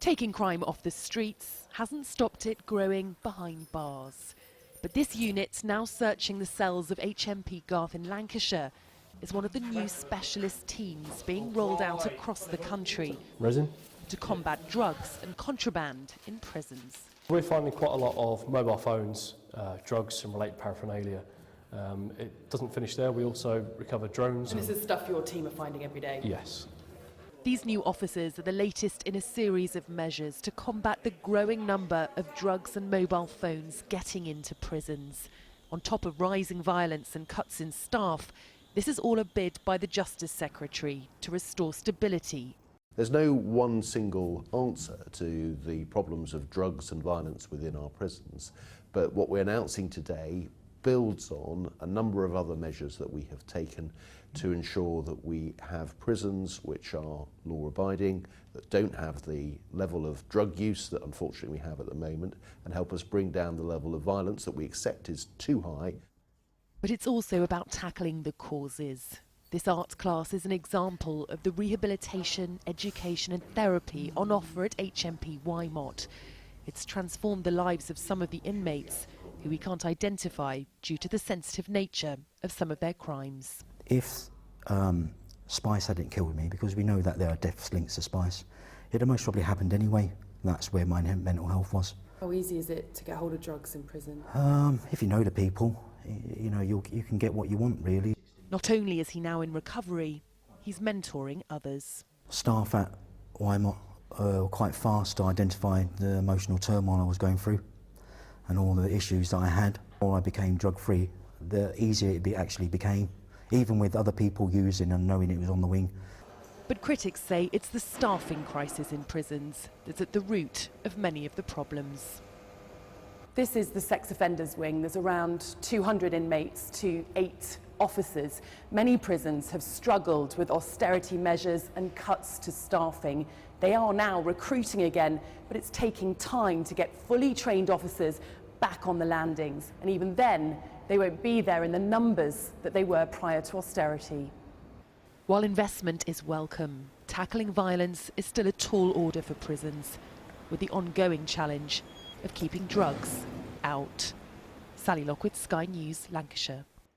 Taking crime off the streets hasn't stopped it growing behind bars. But this unit, now searching the cells of HMP Garth in Lancashire, is one of the new specialist teams being rolled out across the country to combat drugs and contraband in prisons. We're finding quite a lot of mobile phones, drugs and related paraphernalia. It doesn't finish there, we also recover drones. And this is stuff your team are finding every day? Yes. These new officers are the latest in a series of measures to combat the growing number of drugs and mobile phones getting into prisons. On top of rising violence and cuts in staff, this is all a bid by the Justice Secretary to restore stability. There's no one single answer to the problems of drugs and violence within our prisons, but what we're announcing today builds on a number of other measures that we have taken to ensure that we have prisons which are law-abiding, that don't have the level of drug use that unfortunately we have at the moment, and help us bring down the level of violence that we accept is too high. But it's also about tackling the causes. This arts class is an example of the rehabilitation, education and therapy on offer at HMP Wymot. It's transformed the lives of some of the inmates who we can't identify due to the sensitive nature of some of their crimes. If Spice hadn't killed me, because we know that there are deaths linked to Spice, it had most probably happened anyway. That's where my mental health was. How easy is it to get hold of drugs in prison? If you know the people, you know, you can get what you want, really. Not only is he now in recovery, he's mentoring others. Staff at Wymot were quite fast to identify the emotional turmoil I was going through and all the issues that I had. The more I became drug-free, the easier it actually became, even with other people using and knowing it was on the wing. But critics say it's the staffing crisis in prisons that's at the root of many of the problems. This is the sex offenders wing. There's around 200 inmates to 8 officers. Many prisons have struggled with austerity measures and cuts to staffing. They are now recruiting again, but it's taking time to get fully trained officers back on the landings. And even then, they won't be there in the numbers that they were prior to austerity. While investment is welcome, tackling violence is still a tall order for prisons, with the ongoing challenge of keeping drugs out. Sally Lockwood, Sky News, Lancashire.